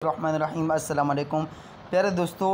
रहमान अस्सलाम वालेकुम प्यारे दोस्तों।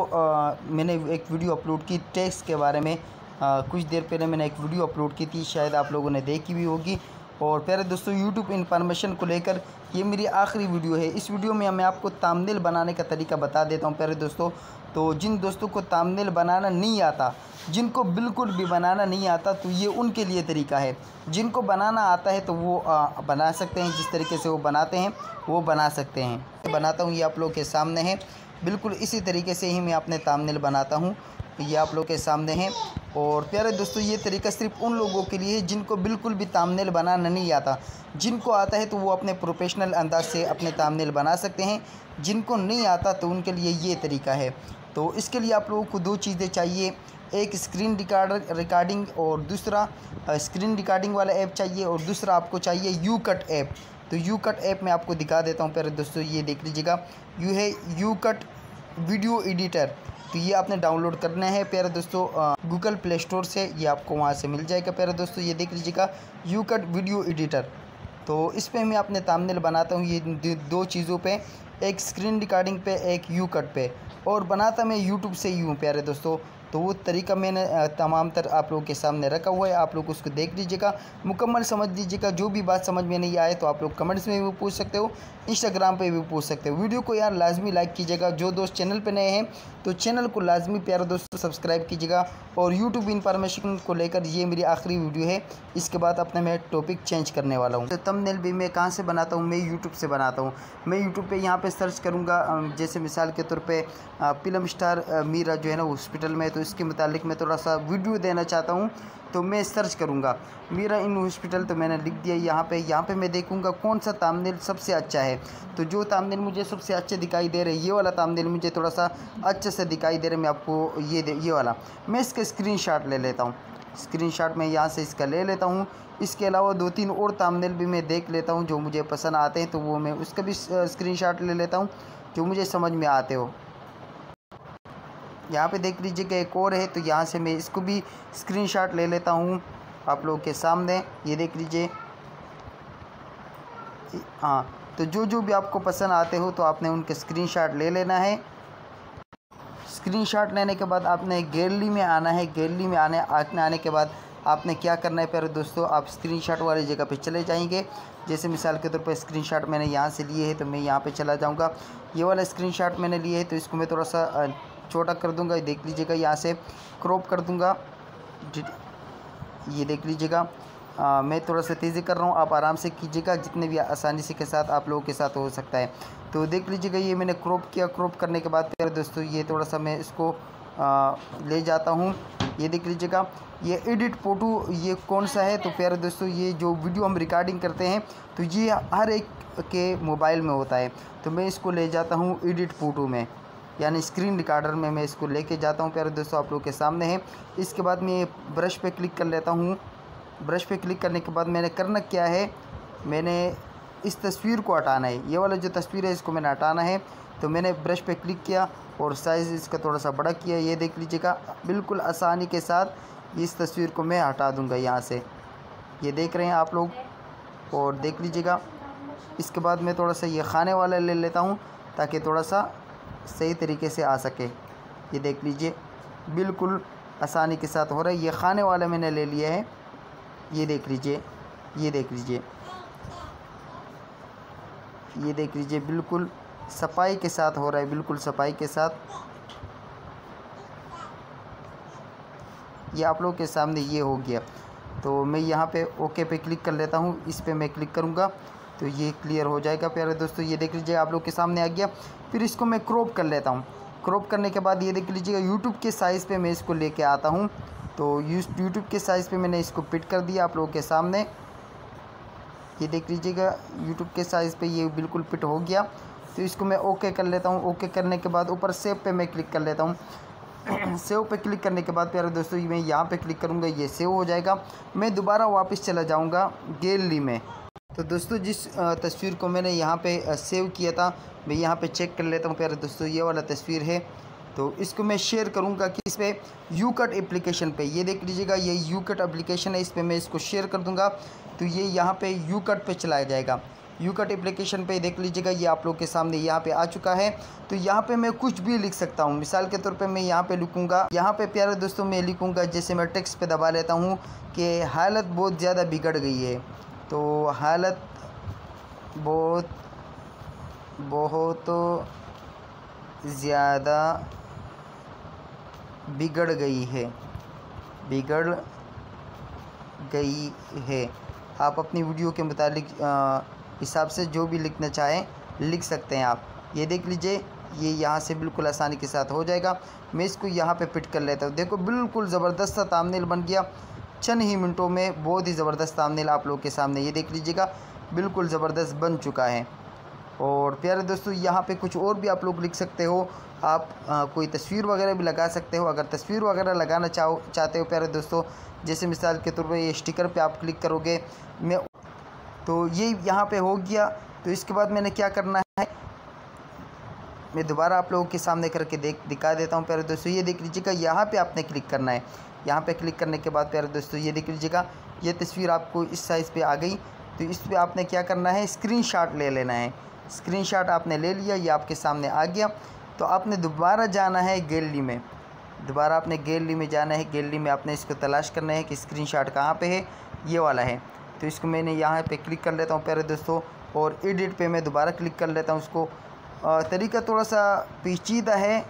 मैंने एक वीडियो अपलोड की टेक्स्ट के बारे में। कुछ देर पहले मैंने एक वीडियो अपलोड की थी, शायद आप लोगों ने देखी भी होगी। और प्यारे दोस्तों, यूट्यूब इन्फॉर्मेशन को लेकर ये मेरी आखिरी वीडियो है। इस वीडियो में मैं आपको थंबनेल बनाने का तरीका बता देता हूँ प्यारे दोस्तों। तो जिन दोस्तों को थंबनेल बनाना नहीं आता, जिनको बिल्कुल भी बनाना नहीं आता, तो ये उनके लिए तरीका है। जिनको बनाना आता है तो वो बना सकते हैं, जिस तरीके से वो बनाते हैं वो बना सकते हैं। बनाता हूँ, ये आप लोगों के सामने है। बिल्कुल इसी तरीके से ही मैं अपने थंबनेल बनाता हूँ, ये आप लोगों के सामने है। और प्यारे दोस्तों, ये तरीका सिर्फ उन लोगों के लिए है जिनको बिल्कुल भी थंबनेल बनाना नहीं आता। जिनको आता है तो वो अपने प्रोफेशनल अंदाज से अपने थंबनेल बना सकते हैं। जिनको नहीं आता तो उनके लिए ये तरीका है। तो इसके लिए आप लोगों को दो चीज़ें चाहिए, एक स्क्रीन रिकॉर्डिंग और दूसरा स्क्रीन रिकॉर्डिंग वाला ऐप चाहिए, और दूसरा आपको चाहिए यू कट ऐप। तो यू कट ऐप मैं आपको दिखा देता हूँ प्यारे दोस्तों, ये देख लीजिएगा। You cut video editor. तो ये आपने डाउनलोड करना है प्यारे दोस्तों गूगल प्ले स्टोर से, ये आपको वहाँ से मिल जाएगा प्यारे दोस्तों। ये देख लीजिएगा यू कट वीडियो एडिटर। तो इस पर मैं अपने थंबनेल बनाता हूँ, ये दो चीज़ों पे, एक स्क्रीन रिकॉर्डिंग पे, एक यू कट पे। और बनाता मैं यूट्यूब से ही हूँ प्यारे दोस्तों। तो वो तरीका मैंने तमाम तर आप लोगों के सामने रखा हुआ है, आप लोग उसको देख लीजिएगा, मुकम्मल समझ लीजिएगा। जो भी बात समझ में नहीं आए तो आप लोग कमेंट्स में भी पूछ सकते हो, इंस्टाग्राम पे भी पूछ सकते हो। वीडियो को यार लाजमी लाइक कीजिएगा। जो दोस्त चैनल पे नए हैं तो चैनल को लाजमी प्यारे दोस्तों सब्सक्राइब कीजिएगा। और यूट्यूब इन्फॉर्मेशन को लेकर ये मेरी आखिरी वीडियो है, इसके बाद अपने मैं टॉपिक चेंज करने वाला हूँ। तो थंबनेल भी मैं कहाँ से बनाता हूँ, मैं यूट्यूब से बनाता हूँ। मैं यूट्यूब पे यहाँ पे सर्च करूँगा, जैसे मिसाल के तौर पे फिल्म स्टार मीरा जो है ना हॉस्पिटल में, तो इसके मुतालिक मैं थोड़ा सा वीडियो देना चाहता हूँ। तो मैं सर्च करूँगा मीरा इन हॉस्पिटल, तो मैंने लिख दिया यहाँ पे मैं देखूँगा कौन सा थंबनेल सबसे अच्छा है। तो जो थंबनेल मुझे सबसे अच्छे दिखाई दे रहे, ये वाला थंबनेल मुझे थोड़ा सा अच्छे से दिखाई दे रहा है, मैं आपको ये वाला मैं इसका स्क्रीनशॉट ले लेता हूँ। स्क्रीनशॉट मैं यहाँ से इसका ले लेता हूँ। इसके अलावा दो तीन और थंबनेल भी मैं देख लेता हूँ जो मुझे पसंद आते हैं, तो वो मैं उसका भी स्क्रीनशॉट ले लेता हूँ जो मुझे समझ में आते हो। यहाँ पे देख लीजिएगा एक और है, तो यहाँ से मैं इसको भी स्क्रीनशॉट ले लेता हूँ आप लोगों के सामने, ये देख लीजिए। हाँ, तो जो भी आपको पसंद आते हो तो आपने उनके स्क्रीनशॉट ले लेना है। स्क्रीनशॉट लेने के बाद आपने गैलरी में आना है। गैलरी में आने के बाद आपने क्या करना है प्यारे दोस्तों, आप स्क्रीनशॉट वाली जगह पे चले जाएंगे। जैसे मिसाल के तौर पे स्क्रीनशॉट मैंने यहाँ से लिए है, तो मैं यहाँ पे चला जाऊँगा। ये वाला स्क्रीनशॉट मैंने लिए है, तो इसको मैं थोड़ा सा छोटा कर दूँगा। देख लीजिएगा, यहाँ से क्रॉप कर दूँगा, ये देख लीजिएगा। मैं थोड़ा सा तेज़ी कर रहा हूँ, आप आराम से कीजिएगा, जितने भी आसानी से के साथ आप लोगों के साथ हो सकता है। तो देख लीजिएगा, ये मैंने क्रॉप किया। क्रॉप करने के बाद प्यारे दोस्तों ये थोड़ा सा मैं इसको ले जाता हूँ। ये देख लीजिएगा, ये एडिट फ़ोटो ये कौन सा है। तो प्यारे दोस्तों, ये जो वीडियो हम रिकॉर्डिंग करते हैं तो ये हर एक के मोबाइल में होता है। तो मैं इसको ले जाता हूँ एडिट फ़ोटो में, यानी स्क्रीन रिकॉर्डर में मैं इसको लेके जाता हूँ प्यारे दोस्तों, आप लोगों के सामने है। इसके बाद मैं ब्रश पे क्लिक कर लेता हूँ। ब्रश पे क्लिक करने के बाद मैंने करना क्या है, मैंने इस तस्वीर को हटाना है। ये वाला जो तस्वीर है इसको मैंने हटाना है। तो मैंने ब्रश पे क्लिक किया और साइज़ इसका थोड़ा सा बड़ा किया। ये देख लीजिएगा, बिल्कुल आसानी के साथ इस तस्वीर को मैं हटा दूँगा यहाँ से, ये देख रहे हैं आप लोग। और देख लीजिएगा, इसके बाद मैं थोड़ा सा ये खाने वाला ले लेता हूँ ताकि थोड़ा सा सही तरीके से आ सके। ये देख लीजिए, बिल्कुल आसानी के साथ हो रहा है। ये खाने वाला मैंने ले लिया है, ये देख लीजिए, ये देख लीजिए, ये देख लीजिए, बिल्कुल सफाई के साथ हो रहा है, बिल्कुल सफाई के साथ। ये आप लोगों के सामने ये हो गया। तो मैं यहाँ पे ओके पे क्लिक कर लेता हूँ, इस पे मैं क्लिक करूँगा तो ये क्लियर हो जाएगा प्यारे दोस्तों। ये देख लीजिए, आप लोग के सामने आ गया। फिर इसको मैं क्रॉप कर लेता हूँ। क्रॉप करने के बाद ये देख लीजिएगा, यूट्यूब के साइज़ पे मैं इसको लेके आता हूँ। तो यूट्यूब के साइज़ पे मैंने इसको फिट कर दिया आप लोगों के सामने, ये देख लीजिएगा। यूट्यूब के साइज़ पे ये बिल्कुल फिट हो गया। तो इसको मैं ओके कर लेता हूँ। ओके करने के बाद ऊपर सेव पे मैं क्लिक कर लेता हूँ। सेव पे क्लिक करने के बाद प्यारे दोस्तों मैं यहाँ पे क्लिक करूँगा, ये सेव हो जाएगा। मैं दोबारा वापस चला जाऊँगा गैलरी में। तो दोस्तों, जिस तस्वीर को मैंने यहाँ पे सेव किया था, मैं यहाँ पे चेक कर लेता हूँ प्यारे दोस्तों, ये वाला तस्वीर है। तो इसको मैं शेयर करूँगा किस पे, यू कट एप्लीकेशन पे। ये देख लीजिएगा, ये यू कट एप्लीकेशन है, इस पर मैं इसको शेयर कर दूँगा। तो ये यहाँ पे यू कट पे चला जाएगा। यूकट एप्लीकेशन पे देख लीजिएगा, ये आप लोग के सामने यहाँ पे आ चुका है। तो यहाँ पे मैं कुछ भी लिख सकता हूँ। मिसाल के तौर पे मैं यहाँ पे लिखूँगा, यहाँ पे प्यारे दोस्तों मैं लिखूँगा, जैसे मैं टेक्स्ट पे दबा लेता हूँ कि हालत बहुत ज़्यादा बिगड़ गई है। तो हालत बहुत ज़्यादा बिगड़ गई है। आप अपनी वीडियो के मुतालिक हिसाब से जो भी लिखना चाहें लिख सकते हैं आप। ये देख लीजिए, ये यहाँ से बिल्कुल आसानी के साथ हो जाएगा। मैं इसको यहाँ पे फिट कर लेता हूँ। देखो बिल्कुल ज़बरदस्त थंबनेल बन गया, चंद ही मिनटों में बहुत ही ज़बरदस्त थंबनेल आप लोग के सामने, ये देख लीजिएगा, बिल्कुल ज़बरदस्त बन चुका है। और प्यारे दोस्तों यहाँ पे कुछ और भी आप लोग लिख सकते हो। आप कोई तस्वीर वगैरह भी लगा सकते हो। अगर तस्वीर वगैरह लगाना चाहते हो प्यारे दोस्तों, जैसे मिसाल के तौर पर ये स्टिकर पे आप क्लिक करोगे, तो ये यहाँ पे हो गया। तो इसके बाद मैंने क्या करना है, मैं दोबारा आप लोगों के सामने करके दिखा देता हूँ प्यारे दोस्तों। ये देख लीजिएगा, यहाँ पे आपने क्लिक करना है। यहाँ पे क्लिक करने के बाद प्यारे दोस्तों ये देख लीजिएगा, ये तस्वीर आपको इस साइज़ पे आ गई। तो इस पर आपने क्या करना है, स्क्रीनशॉट ले लेना है। स्क्रीनशॉट आपने ले लिया, ये आपके सामने आ गया। तो आपने दोबारा जाना है गैलरी में, दोबारा आपने गैलरी में जाना है। गैलरी में आपने इसको तलाश करना है कि स्क्रीनशॉट कहाँ पे है, ये वाला है। तो इसको मैंने यहाँ पे क्लिक कर लेता हूँ प्यारे दोस्तों, और एडिट पे मैं दोबारा क्लिक कर लेता हूँ। उसको तरीका थोड़ा सा पेचीदा है,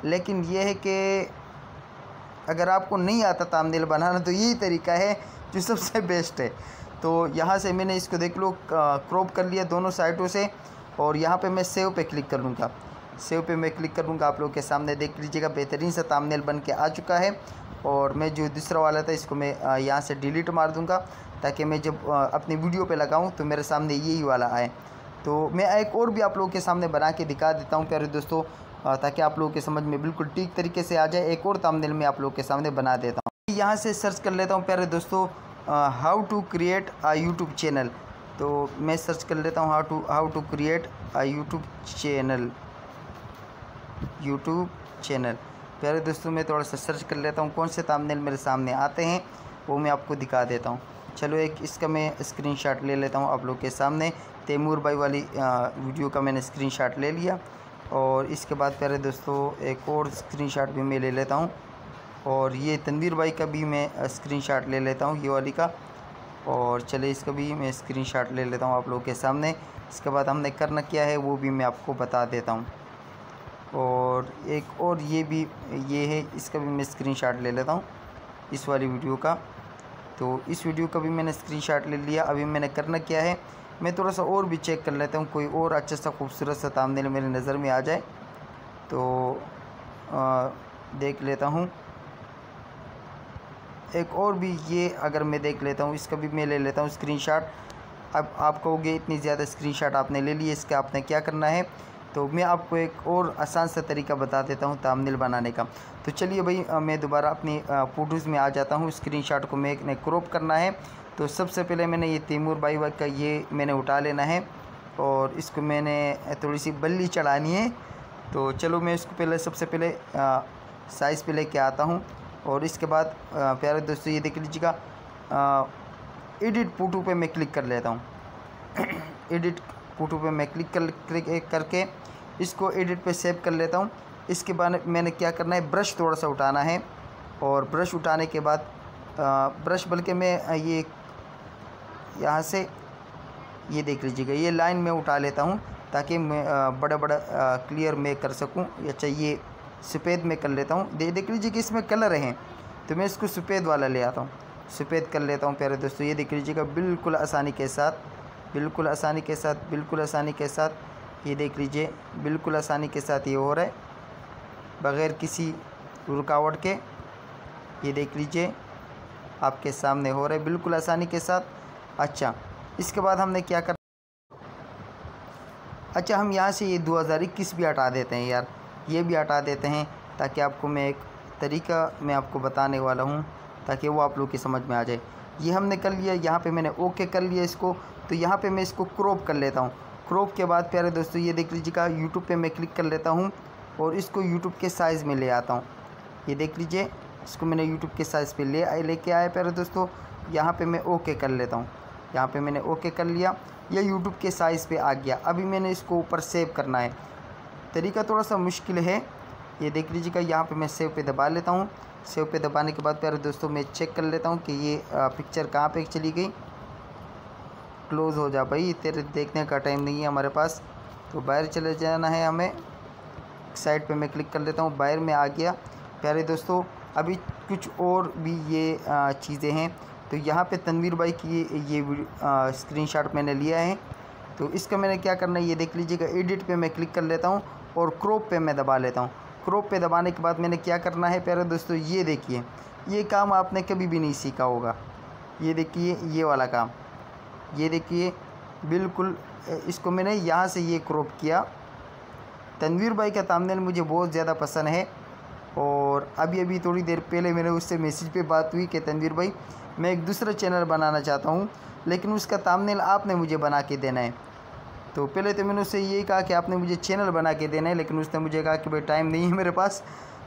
लेकिन ये है कि अगर आपको नहीं आता थंबनेल बनाना तो यही तरीका है जो सबसे बेस्ट है। तो यहाँ से मैंने इसको देख लो क्रॉप कर लिया दोनों साइडों से, और यहाँ पे मैं सेव पे क्लिक कर लूँगा। सेव पे मैं क्लिक करूँगा, आप लोग के सामने देख लीजिएगा बेहतरीन सा थंबनेल बन के आ चुका है। और मैं जो दूसरा वाला था इसको मैं यहाँ से डिलीट मार दूँगा, ताकि मैं जब अपनी वीडियो पे लगाऊँ तो मेरे सामने यही वाला आए। तो मैं एक और भी आप लोगों के सामने बना के दिखा देता हूँ प्यारे दोस्तों, ताकि आप लोगों के समझ में बिल्कुल ठीक तरीके से आ जाए। एक और थंबनेल मैं आप लोगों के सामने बना देता हूँ। यहाँ से सर्च कर लेता हूँ प्यारे दोस्तों, how to create a YouTube channel. तो मैं सर्च कर लेता हूँ how to create a YouTube channel. प्यारे दोस्तों मैं थोड़ा सा सर्च कर लेता हूँ, कौन से थंबनेल मेरे सामने आते हैं वो मैं आपको दिखा देता हूँ। चलो एक इसका मैं स्क्रीनशॉट ले लेता हूँ आप लोग के सामने। तैमूर भाई वाली वीडियो का मैंने स्क्रीनशॉट ले लिया, और इसके बाद प्यारे दोस्तों एक और स्क्रीनशॉट भी मैं ले लेता हूँ, और ये तनवीर भाई का भी मैं स्क्रीनशॉट ले लेता हूँ, ये वाली का। और चले इसका भी मैं स्क्रीनशॉट ले लेता हूँ आप लोगों के सामने। इसके बाद हमने करना क्या है वो भी मैं आपको बता देता हूँ। और एक और ये है, इसका भी मैं स्क्रीनशॉट ले लेता हूँ, इस वाली वीडियो का। तो इस वीडियो का भी मैंने स्क्रीनशॉट ले लिया। अभी मैंने करना क्या है, मैं थोड़ा सा और भी चेक कर लेता हूँ, कोई और अच्छा सा खूबसूरत सा थंबनेल मेरी नज़र में आ जाए तो देख लेता हूँ। एक और भी ये अगर मैं देख लेता हूँ, इसका भी मैं ले लेता हूँ स्क्रीनशॉट। अब आप कहोगे इतनी ज़्यादा स्क्रीनशॉट आपने ले ली, इसका आपने क्या करना है, तो मैं आपको एक और आसान सा तरीका बता देता हूँ थंबनेल बनाने का। तो चलिए भाई मैं दोबारा अपनी फ़ोटोज़ में आ जाता हूँ। स्क्रीनशॉट को मैं क्रॉप करना है। तो सबसे पहले मैंने ये तैमूर भाई का ये मैंने उठा लेना है, और इसको मैंने थोड़ी सी बल्ली चढ़ानी है। तो चलो मैं इसको पहले सबसे पहले साइज़ पे लेके आता हूँ। और इसके बाद प्यारे दोस्तों ये देख लीजिएगा, एडिट फ़ोटो पे मैं क्लिक कर लेता हूँ। एडिट फ़ोटो पे मैं क्लिक करके इसको एडिट पे सेव कर लेता हूँ। इसके बाद मैंने क्या करना है, ब्रश थोड़ा सा उठाना है, और ब्रश उठाने के बाद ब्रश बल्कि मैं ये यहाँ से ये देख लीजिएगा, ये लाइन में उठा लेता हूँ ताकि मैं बड़ा क्लियर मैं कर सकूँ। अच्छा ये सफ़ेद में कर लेता हूँ। देख लीजिए कि इसमें कलर हैं, तो मैं इसको सफ़ेद वाला ले आता हूँ, सफ़ेद कर लेता हूँ प्यारे दोस्तों। ये देख लीजिएगा बिल्कुल आसानी के साथ, बिल्कुल आसानी के साथ ये देख लीजिए, बिल्कुल आसानी के साथ ये हो रहा है बग़ैर किसी रुकावट के। ये देख लीजिए आपके सामने हो रहा है बिल्कुल आसानी के साथ। अच्छा इसके बाद हमने क्या कर, अच्छा हम यहाँ से ये 2021 भी हटा देते हैं यार, ये भी हटा देते हैं, ताकि आपको मैं एक तरीका मैं आपको बताने वाला हूँ ताकि वो आप लोग की समझ में आ जाए। ये हमने कर लिया, यहाँ पे मैंने ओके कर लिया इसको। तो यहाँ पे मैं इसको क्रॉप कर लेता हूँ। क्रॉप के बाद प्यारे दोस्तों ये देख लीजिएगा, यूट्यूब पे मैं क्लिक कर लेता हूँ और इसको यूट्यूब के साइज़ में ले आता हूँ। ये देख लीजिए, इसको मैंने यूट्यूब के साइज़ पे लेके आया प्यारे दोस्तों। यहाँ पे मैं ओके कर लेता हूँ। यहाँ पे मैंने ओके कर लिया, यह यूट्यूब के साइज़ पे आ गया। अभी मैंने इसको ऊपर सेव करना है। तरीका थोड़ा सा मुश्किल है, ये देख लीजिएगा। यहाँ पे मैं सेव पे दबा लेता हूँ। सेव पे दबाने के बाद प्यारे दोस्तों मैं चेक कर लेता हूँ कि ये पिक्चर कहाँ पे चली गई। क्लोज़ हो जा भाई, तेरे देखने का टाइम नहीं है हमारे पास, तो बाहर चले जाना है हमें। साइड पे मैं क्लिक कर लेता हूँ, बाहर में आ गया। प्यारे दोस्तों अभी कुछ और भी ये चीज़ें हैं। तो यहाँ पे तनवीर भाई की ये स्क्रीनशॉट मैंने लिया है। तो इसका मैंने क्या करना है ये देख लीजिएगा। एडिट पे मैं क्लिक कर लेता हूँ और क्रॉप पे मैं दबा लेता हूँ। क्रॉप पे दबाने के बाद मैंने क्या करना है प्यारे दोस्तों, ये देखिए, ये काम आपने कभी भी नहीं सीखा होगा। ये देखिए ये वाला काम, ये देखिए बिल्कुल इसको मैंने यहाँ से ये क्रॉप किया। तनवीर भाई का थंबनेल मुझे बहुत ज़्यादा पसंद है और अभी थोड़ी देर पहले मैंने उससे मैसेज पे बात हुई कि तनवीर भाई मैं एक दूसरा चैनल बनाना चाहता हूँ, लेकिन उसका थंबनेल आपने मुझे बना के देना है। तो पहले तो मैंने उससे यही कहा कि आपने मुझे चैनल बना के देना है, लेकिन उसने मुझे कहा कि भाई टाइम नहीं है मेरे पास।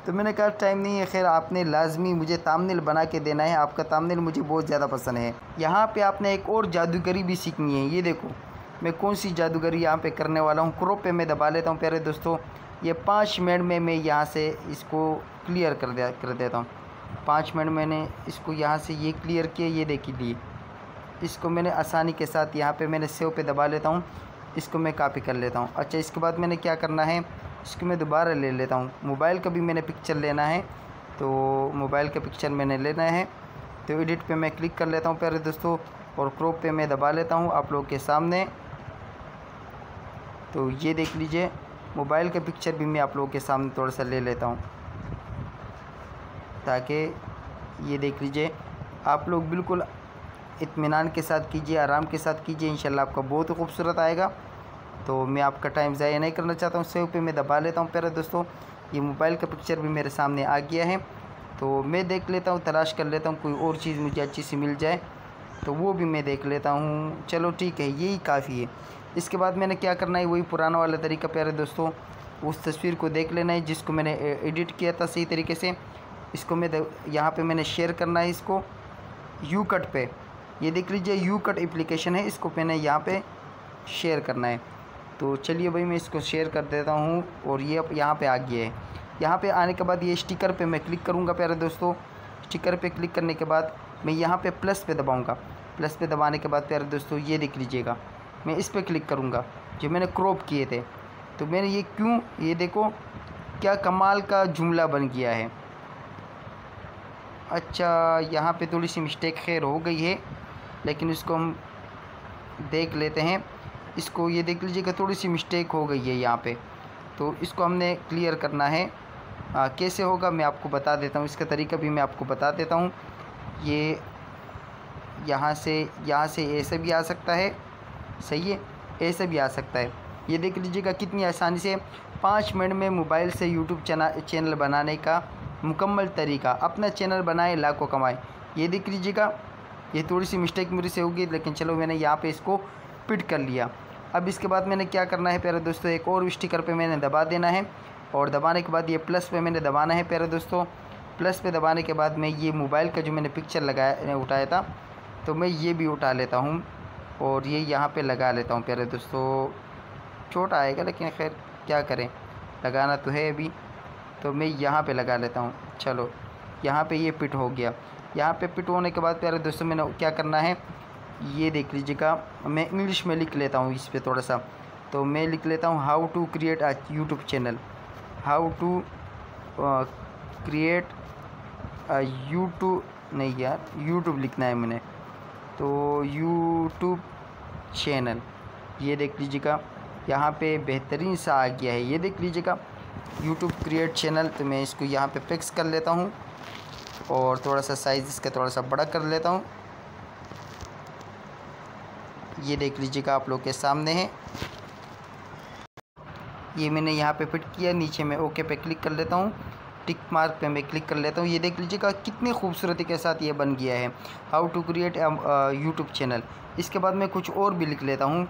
तो मैंने कहा टाइम नहीं है, खैर आपने लाजमी मुझे थंबनेल बना के देना है, आपका थंबनेल मुझे बहुत ज़्यादा पसंद है। यहाँ पे आपने एक और जादूगरी भी सीखनी है। ये देखो मैं कौन सी जादूगरी यहाँ पे करने वाला हूँ। क्रॉप पे मैं दबा लेता हूँ प्यारे दोस्तों। ये 5 मिनट में मैं यहाँ से इसको क्लियर कर देता हूँ। 5 मिनट मैंने इसको यहाँ से ये क्लियर किया, ये देखी ली। इसको मैंने आसानी के साथ यहाँ पे मैंने सेव पे दबा लेता हूँ, इसको मैं कॉपी कर लेता हूँ। अच्छा इसके बाद मैंने क्या करना है, इसको मैं दोबारा ले लेता हूँ। मोबाइल का भी मैंने पिक्चर लेना है, तो मोबाइल का पिक्चर मैंने लेना है। तो एडिट पे मैं क्लिक कर लेता हूँ प्यारे दोस्तों और क्रॉप पे मैं दबा लेता हूँ आप लोग के सामने। तो ये देख लीजिए मोबाइल का पिक्चर भी मैं आप लोगों के सामने थोड़ा सा ले लेता हूँ, ताकि ये देख लीजिए आप लोग बिल्कुल इत्मीनान के साथ कीजिए, आराम के साथ कीजिए, इंशाल्लाह आपका बहुत ही खूबसूरत आएगा। तो मैं आपका टाइम ज़ाया नहीं करना चाहता हूँ। सेव पे मैं दबा लेता हूँ प्यारे दोस्तों। ये मोबाइल का पिक्चर भी मेरे सामने आ गया है। तो मैं देख लेता हूँ, तलाश कर लेता हूँ कोई और चीज़ मुझे अच्छी सी मिल जाए तो वो भी मैं देख लेता हूँ। चलो ठीक है, यही काफ़ी है। इसके बाद मैंने क्या करना है, वही पुराना वाला तरीका प्यारे दोस्तों, उस तस्वीर को देख लेना है जिसको मैंने एडिट किया था सही तरीके से। इसको मैं यहाँ पे मैंने शेयर करना है इसको यू कट पे। ये देख लीजिए यू कट एप्लीकेशन है, इसको मैंने यहाँ पे शेयर करना है। तो चलिए भाई मैं इसको शेयर कर देता हूँ और ये अब यहाँ पे आ गया है। यहाँ पे आने के बाद ये स्टिकर पे मैं क्लिक करूँगा प्यारे दोस्तों। स्टिकर पे क्लिक करने के बाद मैं यहाँ पे प्लस पे दबाऊँगा। प्लस पे दबाने के बाद प्यारे दोस्तों ये देख लीजिएगा, मैं इस पर क्लिक करूँगा जो मैंने क्रॉप किए थे। तो मैंने ये क्यों, ये देखो क्या कमाल का जुमला बन गया है। अच्छा यहाँ पे थोड़ी सी मिस्टेक खैर हो गई है, लेकिन इसको हम देख लेते हैं। इसको ये देख लीजिएगा थोड़ी सी मिस्टेक हो गई है यहाँ पे, तो इसको हमने क्लियर करना है। कैसे होगा मैं आपको बता देता हूँ, इसका तरीका भी मैं आपको बता देता हूँ। ये यहाँ से ऐसे भी आ सकता है, सही है, ऐसे भी आ सकता है। ये देख लीजिएगा कितनी आसानी से 5 मिनट में मोबाइल से यूट्यूब चैनल बनाने का मुकम्मल तरीका। अपना चैनल बनाए लाखों कमाए। ये देख लीजिएगा, ये थोड़ी सी मिस्टेक मेरे से होगी, लेकिन चलो मैंने यहाँ पे इसको पिट कर लिया। अब इसके बाद मैंने क्या करना है प्यारे दोस्तों, एक और स्टिकर पे मैंने दबा देना है और दबाने के बाद ये प्लस पे मैंने दबाना है प्यारे दोस्तों। प्लस पे दबाने के बाद मैं ये मोबाइल का जो मैंने पिक्चर उठाया था, तो मैं ये भी उठा लेता हूँ और ये यहाँ पे लगा लेता हूँ प्यारे दोस्तों। छोटा आएगा लेकिन खैर क्या करें, लगाना तो है अभी। तो मैं यहाँ पे लगा लेता हूँ। चलो यहाँ पे ये पिट हो गया। यहाँ पे पिट होने के बाद प्यारे दोस्तों मैंने क्या करना है, ये देख लीजिएगा, मैं इंग्लिश में लिख लेता हूँ इस पर थोड़ा सा। तो मैं लिख लेता हूँ how to create a YouTube channel. How to create YouTube, नहीं यार यूट्यूब लिखना है मैंने, तो यूट्यूब चैनल। ये देख लीजिएगा यहाँ पे बेहतरीन सा आ गया है। ये देख लीजिएगा यूट्यूब क्रिएट चैनल। तो मैं इसको यहाँ पे फिक्स कर लेता हूँ और थोड़ा सा साइज़ इसका थोड़ा सा बड़ा कर लेता हूँ। ये देख लीजिएगा आप लोग के सामने है। ये मैंने यहाँ पे फिट किया, नीचे मैं ओके पे क्लिक कर लेता हूँ, टिक मार्क पे मैं क्लिक कर लेता हूँ। ये देख लीजिएगा कितनी खूबसूरती के साथ ये बन गया है, how to create YouTube channel. इसके बाद मैं कुछ और भी लिख लेता हूँ।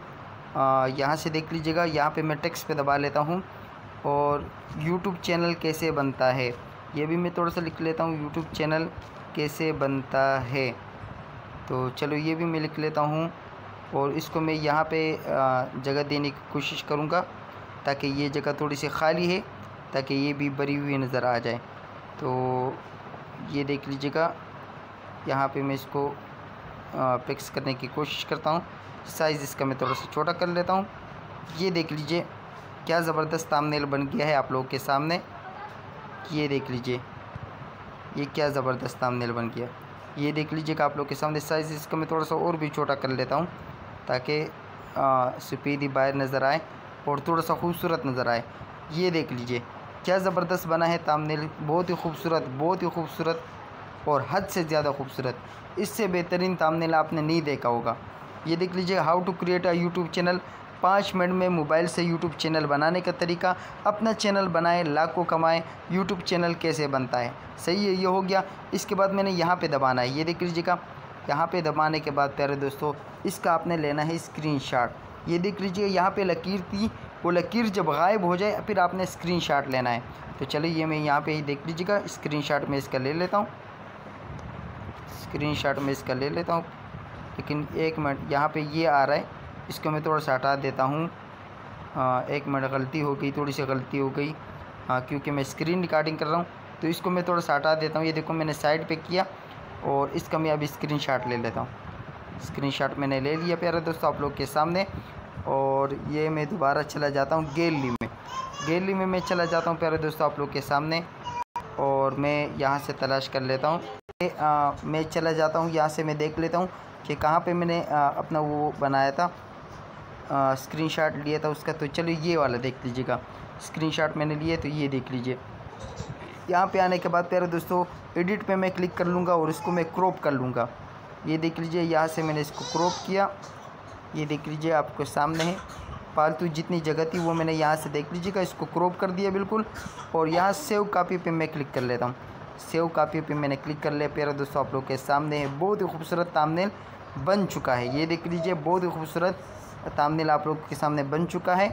यहाँ से देख लीजिएगा, यहाँ पे मैं टेक्स्ट पे दबा लेता हूँ और यूट्यूब चैनल कैसे बनता है ये भी मैं थोड़ा सा लिख लेता हूँ। यूट्यूब चैनल कैसे बनता है, तो चलो ये भी मैं लिख लेता हूँ और इसको मैं यहाँ पे जगह देने की कोशिश करूँगा ताकि ये जगह थोड़ी सी खाली है, ताकि ये भी भरी हुई नज़र आ जाए। तो ये देख लीजिएगा, यहाँ पे मैं इसको फिक्स करने की कोशिश करता हूँ। साइज़ इसका मैं थोड़ा सा छोटा कर लेता हूँ। ये देख लीजिए क्या ज़बरदस्त थंबनेल बन गया है आप लोगों के सामने। ये देख लीजिए ये क्या ज़बरदस्त थंबनेल बन गया। ये देख लीजिएगा आप लोग के सामने। साइज़ इसका मैं थोड़ा सा और भी छोटा कर लेता हूँ ताकि सफ़ेदी बाहर नज़र आए और थोड़ा सा खूबसूरत नज़र आए। ये देख लीजिए क्या ज़बरदस्त बना है थंबनेल, बहुत ही खूबसूरत, बहुत ही खूबसूरत और हद से ज़्यादा खूबसूरत। इससे बेहतरीन थंबनेल आपने नहीं देखा होगा। ये देख लीजिए, how to create a YouTube channel, 5 minute में मोबाइल से यूट्यूब चैनल बनाने का तरीका। अपना चैनल बनाएं, लाखों कमाएं। यूट्यूब चैनल कैसे बनता है, सही है। ये हो गया। इसके बाद मैंने यहाँ पे दबाना है। ये देख लीजिएगा, यहाँ पे दबाने के बाद प्यारे दोस्तों इसका आपने लेना है स्क्रीनशॉट। ये देख लीजिए यहाँ पे लकीर थी, वो लकीर जब गायब हो जाए फिर आपने स्क्रीनशॉट लेना है। तो चलिए ये मैं यहाँ पे ही देख लीजिएगा, स्क्रीनशॉट में इसका ले लेता हूँ। स्क्रीनशॉट में इसका ले लेता हूँ, लेकिन एक मिनट, यहाँ पे ये आ रहा है, इसको मैं थोड़ा सा हटा देता हूँ। एक मिनट, गलती हो गई, थोड़ी सी गलती हो गई। क्योंकि मैं स्क्रीन रिकॉर्डिंग कर रहा हूँ तो इसको मैं थोड़ा सा हटा देता हूँ। ये देखो मैंने साइड पे किया और इसका मैं अभी स्क्रीनशॉट ले लेता हूँ। स्क्रीनशॉट मैंने ले लिया प्यारे दोस्तों आप लोग के सामने। और ये मैं दोबारा चला जाता हूँ गैलरी में। गैलरी में मैं चला जाता हूँ प्यारे दोस्तों आप लोग के सामने और मैं यहाँ से तलाश कर लेता हूँ। मैं चला जाता हूँ यहाँ से, मैं देख लेता हूँ कि कहाँ पे मैंने अपना वो बनाया था, स्क्रीनशॉट लिया था उसका। तो चलो ये वाला देख लीजिएगा, स्क्रीनशॉट मैंने लिए। तो ये देख लीजिए, यहाँ पे आने के बाद प्यारे दोस्तों एडिट पे मैं क्लिक कर लूँगा और इसको मैं क्रॉप कर लूँगा। ये देख लीजिए, यहाँ से मैंने इसको क्रॉप किया। ये देख लीजिए आपको सामने है, फालतू जितनी जगह थी वो मैंने यहाँ से देख लीजिएगा इसको क्रॉप कर दिया बिल्कुल। और यहाँ सेव कॉपी पे मैं क्लिक कर लेता हूँ। सेव कॉपी पे मैंने क्लिक कर लिया प्यारे दोस्तों आप लोग के सामने है। बहुत ही खूबसूरत थंबनेल बन चुका है। ये देख लीजिए बहुत ही खूबसूरत थंबनेल आप लोग के सामने बन चुका है।